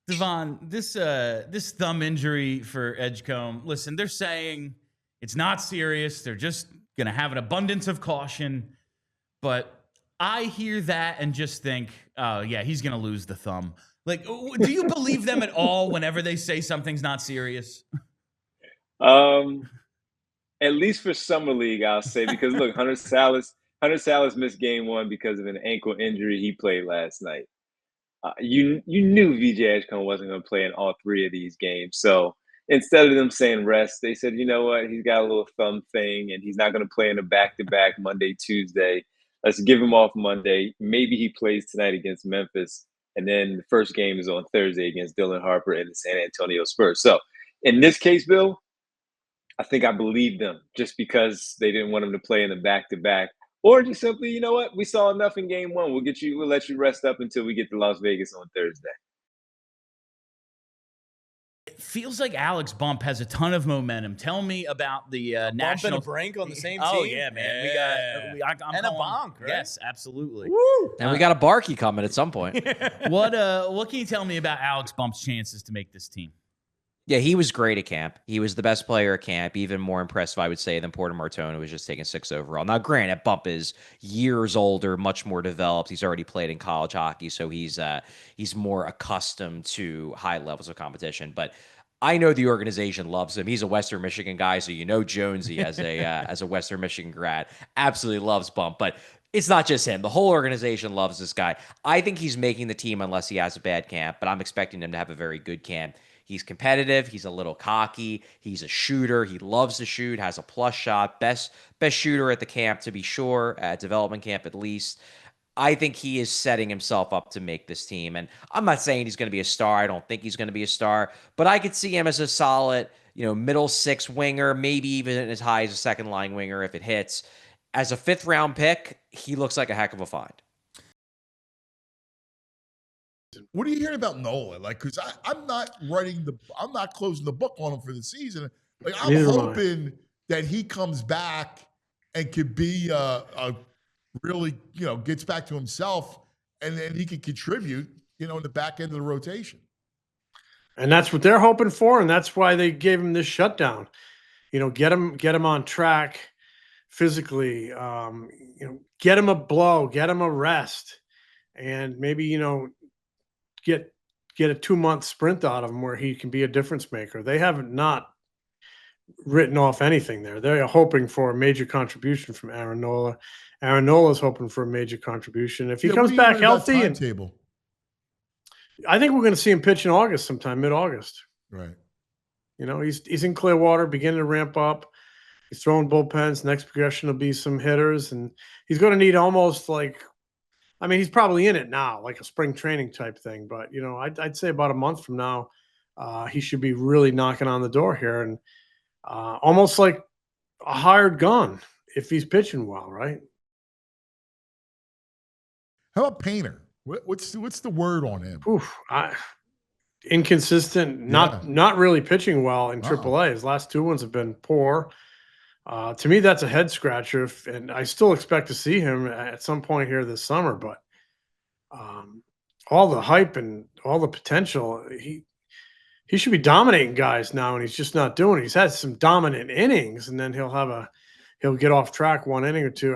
Devon, this thumb injury for Edgecombe. Listen, they're saying it's not serious. They're just gonna have an abundance of caution. But I hear that and just think, oh yeah, he's gonna lose the thumb. Like, do you believe them at all whenever they say something's not serious? Um, at least for summer league, I'll say because look, Hunter Salas missed game one because of an ankle injury he played last night. You knew VJ Edgecombe wasn't going to play in all three of these games. So instead of them saying rest, they said, you know what, he's got a little thumb thing and he's not going to play in a back-to-back Monday, Tuesday. Let's give him off Monday. Maybe he plays tonight against Memphis. And then the first game is on Thursday against Dylan Harper and the San Antonio Spurs. So in this case, Bill, I think I believe them just because they didn't want him to play in the back-to-back. Or just simply, you know what? We saw enough in game one. We'll let you rest up until we get to Las Vegas on Thursday. It feels like Alex Bump has a ton of momentum. Tell me about the national Bump and a Brink on the same team. Oh yeah, man. Yeah. I'm a bonk, right? Yes, absolutely. Woo! And we got a Barkey coming at some point. What can you tell me about Alex Bump's chances to make this team? Yeah, he was great at camp. He was the best player at camp, even more impressive, I would say, than Porter Martone, who was just taking 6 overall. Now, granted, Bump is years older, much more developed. He's already played in college hockey, so he's more accustomed to high levels of competition. But I know the organization loves him. He's a Western Michigan guy, so you know Jonesy as a Western Michigan grad absolutely loves Bump. But it's not just him. The whole organization loves this guy. I think he's making the team unless he has a bad camp, but I'm expecting him to have a very good camp. He's competitive. He's a little cocky. He's a shooter. He loves to shoot, has a plus shot. Best shooter at the camp, to be sure, at development camp at least. I think he is setting himself up to make this team. And I'm not saying he's going to be a star. I don't think he's going to be a star. But I could see him as a solid, middle six winger, maybe even as high as a second line winger if it hits. As a 5th round pick, he looks like a heck of a find. What are you hearing about Nola? Like, because I'm not closing the book on him for the season. Like, I'm hoping that he comes back and could be a really, gets back to himself, and then he can contribute, in the back end of the rotation. And that's what they're hoping for, and that's why they gave him this shutdown. Get him on track physically. Get him a blow, get him a rest, and maybe get a 2-month sprint out of him where he can be a difference maker. They have not written off anything there. They're hoping for a major contribution from Aaron Nola. Aaron Nola's hoping for a major contribution. If he comes back healthy, I think we're going to see him pitch in August sometime, mid-August. Right. He's in Clearwater, beginning to ramp up. He's throwing bullpens. Next progression will be some hitters, and he's going to need almost he's probably in it now, like a spring training type thing. But, I'd say about a month from now, he should be really knocking on the door here and almost like a hired gun if he's pitching well, right? How about Painter? What's the word on him? Inconsistent, not really pitching well in AAA. His last 2 ones have been poor. To me, that's a head scratcher, and I still expect to see him at some point here this summer. But all the hype and all the potential, he should be dominating guys now, and he's just not doing it. He's had some dominant innings, and then he'll get off track 1 inning or 2.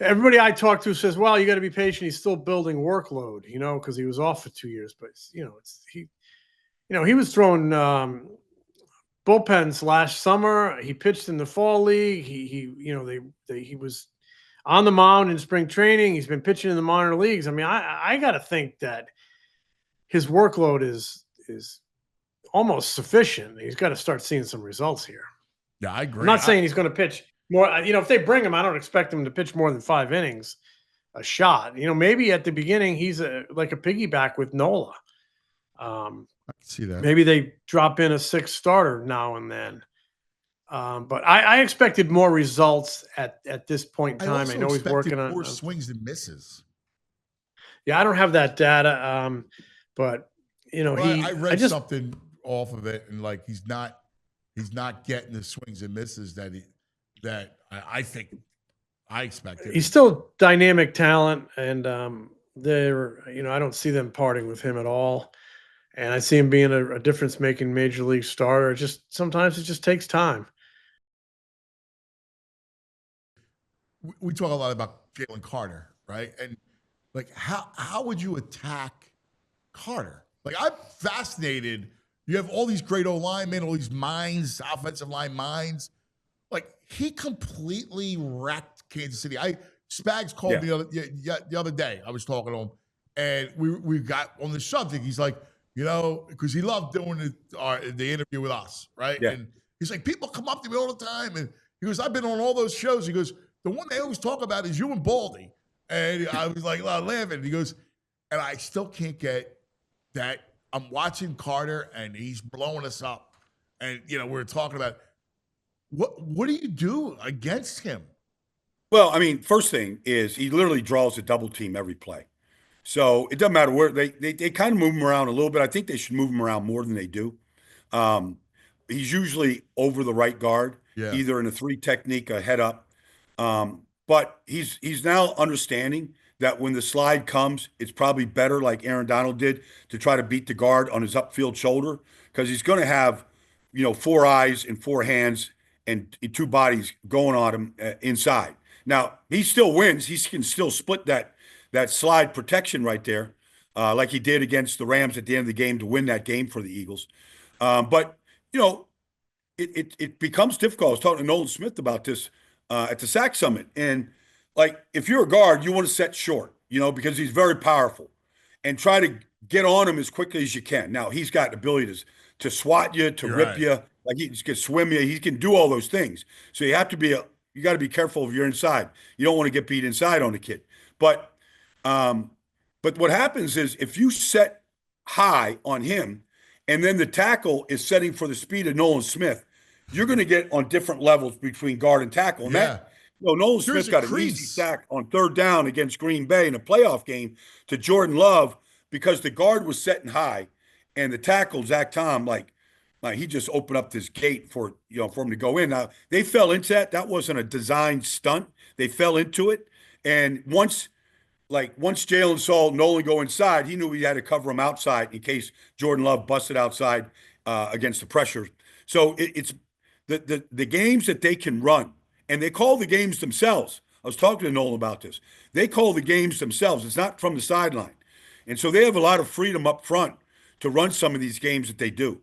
Everybody I talk to says, "Well, you got to be patient. He's still building workload, because he was off for 2 years." But he was throwing bullpens last summer. He pitched in the fall league. He was on the mound in spring training. He's been pitching in the minor leagues. I got to think that his workload is almost sufficient. He's got to start seeing some results here. Yeah, I agree. I'm not saying he's going to pitch more. If they bring him, I don't expect him to pitch more than 5 innings a shot. Maybe at the beginning he's like a piggyback with Nola. I can see that. Maybe they drop in a 6th starter now and then. But I expected more results at this point in time. I know he's working on more swings and misses. Yeah, I don't have that data. But I read something off of it, and like he's not getting the swings and misses that I think I expected. He's still dynamic talent, and I don't see them parting with him at all. And I see him being a difference-making major league starter. Sometimes it just takes time. We talk a lot about Jalen Carter, right? And like, how would you attack Carter? Like, I'm fascinated. You have all these great O-linemen, all these minds, offensive line minds. Like, he completely wrecked Kansas City. Spags called me the other day. I was talking to him, and we got on the subject. He's like, because he loved doing the interview with us, right? Yeah. And he's like, people come up to me all the time, and he goes, I've been on all those shows. He goes, the one they always talk about is you and Baldy. And I was like, laughing. He goes, and I still can't get that. I'm watching Carter, and he's blowing us up. And, we're talking about, what do you do against him? Well, I mean, first thing is he literally draws a double team every play. So it doesn't matter where they kind of move him around a little bit. I think they should move him around more than they do. He's usually over the right guard, either in a 3 technique, a head up. But he's now understanding that when the slide comes, it's probably better, like Aaron Donald did, to try to beat the guard on his upfield shoulder, because he's going to have, 4 eyes and 4 hands and 2 bodies going on him inside. Now, he still wins. He can still split that slide protection right there, like he did against the Rams at the end of the game to win that game for the Eagles. But, it becomes difficult. I was talking to Nolan Smith about this at the SAC Summit. And, like, if you're a guard, you want to set short, because he's very powerful, and try to get on him as quickly as you can. Now, he's got the ability to swat you, to rip you, like he can swim you. He can do all those things. So you have to be you got to be careful if you're inside. You don't want to get beat inside on the kid. But what happens is if you set high on him, and then the tackle is setting for the speed of Nolan Smith, you're going to get on different levels between guard and tackle. And Nolan Smith got an easy sack on 3rd down against Green Bay in a playoff game to Jordan Love, because the guard was setting high, and the tackle, Zach Tom, like he just opened up this gate for him to go in. Now, they fell into that. That wasn't a designed stunt. They fell into it. And once Jalen saw Nolan go inside, he knew he had to cover him outside in case Jordan Love busted outside against the pressure. So it's the games that they can run, and they call the games themselves. I was talking to Nolan about this. They call the games themselves. It's not from the sideline. And so they have a lot of freedom up front to run some of these games that they do.